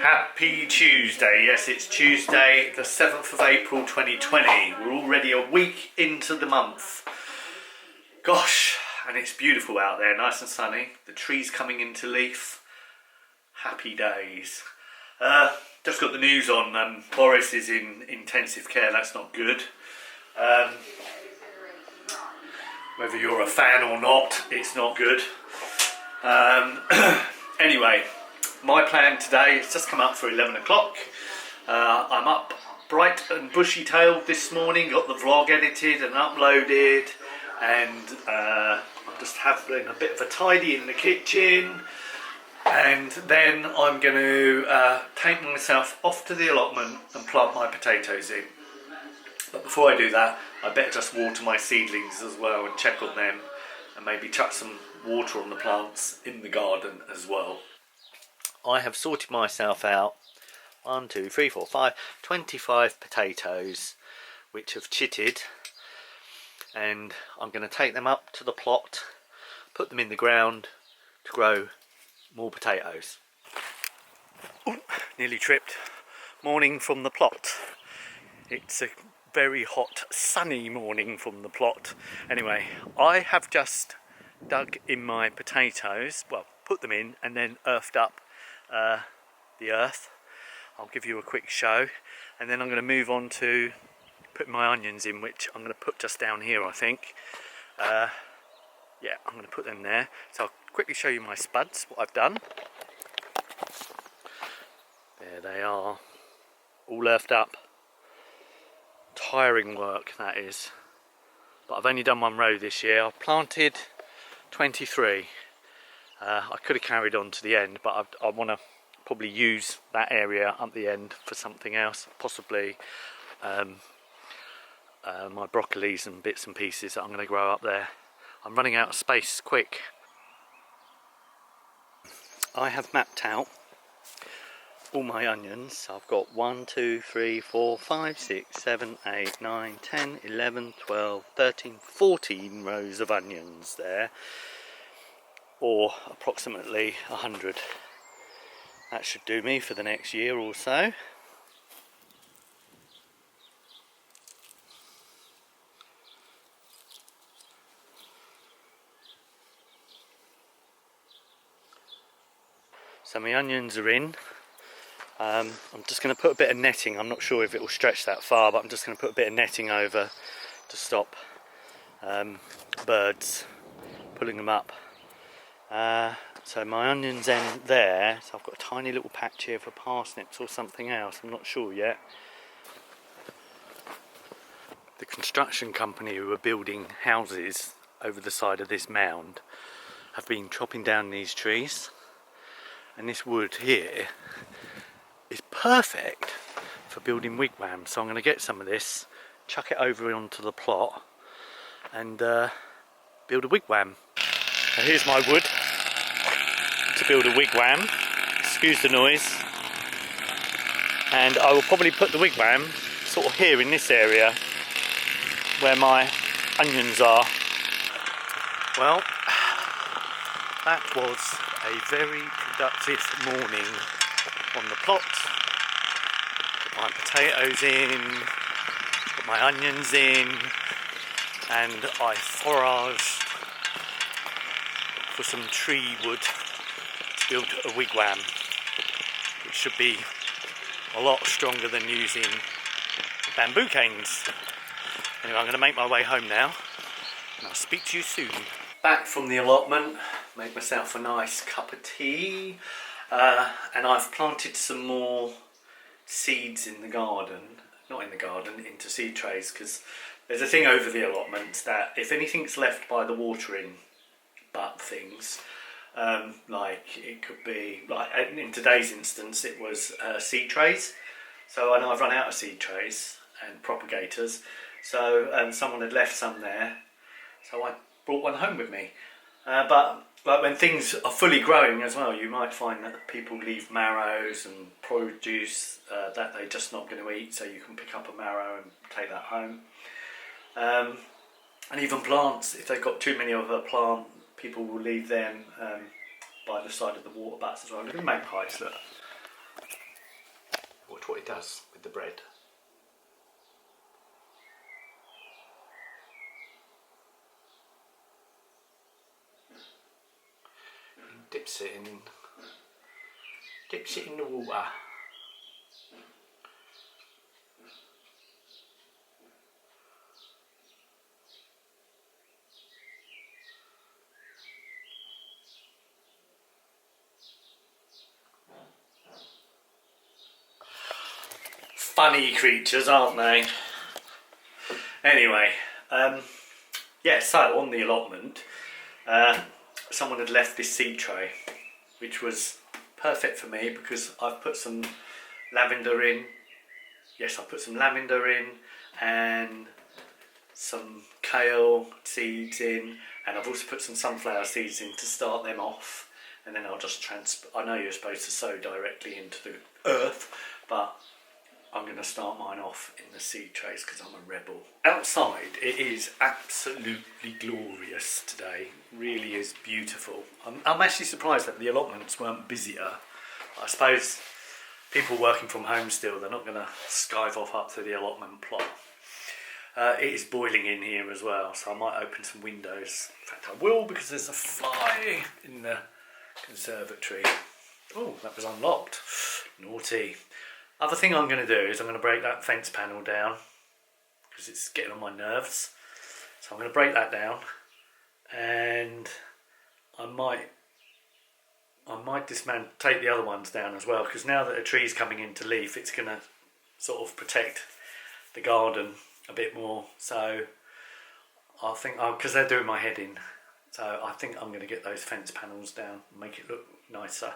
Happy Tuesday. Yes, it's Tuesday the 7th of April 2020. We're already a week into the month. Gosh, and it's beautiful out there, nice and sunny. The trees coming into leaf. Happy days. Just got the news on Boris is in intensive care. That's not good. Whether you're a fan or not, it's not good. Anyway, my plan today is just come up for 11 o'clock. I'm up bright and bushy-tailed this morning, got the vlog edited and uploaded, and I'm just having a bit of a tidy in the kitchen, and then I'm going to take myself off to the allotment and plant my potatoes in. But before I do that, I better just water my seedlings as well and check on them, and maybe chuck some water on the plants in the garden as well. I have sorted myself out 25 potatoes which have chitted, and I'm going to take them up to the plot, put them in the ground to grow more potatoes. Ooh, nearly tripped. Morning from the plot. It's a very hot sunny morning from the plot. Anyway, I have just dug in my potatoes, well, put them in and then earthed up the earth. I'll give you a quick show, and then I'm going to move on to putting my onions in, which I'm going to put just down here, I think. Yeah, I'm going to put them there. So I'll quickly show you my spuds, what I've done. There they are, all earthed up. Tiring work, that is. But I've only done one row this year. I've planted 23. I could have carried on to the end, but I want to probably use that area up the end for something else, possibly my broccolis and bits and pieces that I'm going to grow up there. I'm running out of space quick. I have mapped out all my onions. So I've got 1, 2, 3, 4, 5, 6, 7, 8, 9, 10, 11, 12, 13, 14 rows of onions there, or approximately 100. That should do me for the next year or so. So my onions are in. I'm just going to put a bit of netting. I'm not sure if it will stretch that far, but I'm just going to put a bit of netting over to stop birds pulling them up. So my onions end there, so I've got a tiny little patch here for parsnips or something else, I'm not sure yet. The construction company who are building houses over the side of this mound have been chopping down these trees, and this wood here is perfect for building wigwams. So I'm going to get some of this, chuck it over onto the plot, and build a wigwam. So here's my wood to build a wigwam. Excuse the noise. And I will probably put the wigwam sort of here in this area where my onions are. Well, that was a very productive morning on the plot. Put my potatoes in, put my onions in, and I foraged for some tree wood to build a wigwam, which should be a lot stronger than using bamboo canes. Anyway, I'm going to make my way home now, and I'll speak to you soon. Back from the allotment, made myself a nice cup of tea, and I've planted some more seeds in the garden, not in the garden, into seed trays, because there's a thing over the allotment that if anything's left by the watering butt things, like it could be, like in today's instance it was seed trays, so I know I've run out of seed trays and propagators, so someone had left some there, so I brought one home with me. But like when things are fully growing as well, you might find that people leave marrows and produce that they're just not going to eat, so you can pick up a marrow and take that home. And even plants, if they've got too many of a plant, people will leave them by the side of the water butts as well. Look at magpies, look. Watch what it does with the bread. He dips it in the water. Funny creatures, aren't they? Anyway, yeah, so on the allotment, someone had left this seed tray, which was perfect for me because I've put some lavender in. Yes, I put some lavender in and some kale seeds in, and I've also put some sunflower seeds in to start them off, and then I'll just I know you're supposed to sow directly into the earth, but I'm going to start mine off in the seed trays because I'm a rebel. Outside it is absolutely glorious today, really is beautiful. I'm actually surprised that the allotments weren't busier. I suppose people working from home still, they're not going to skive off up to the allotment plot. It is boiling in here as well, so I might open some windows. In fact I will, because there's a fly in the conservatory. Oh, that was unlocked. Naughty. Other thing I'm going to do is I'm going to break that fence panel down because it's getting on my nerves. So I'm going to break that down, and I might take the other ones down as well, because now that a tree's coming into leaf, it's going to sort of protect the garden a bit more. So I think, because they're doing my head in, so I think I'm going to get those fence panels down and make it look nicer.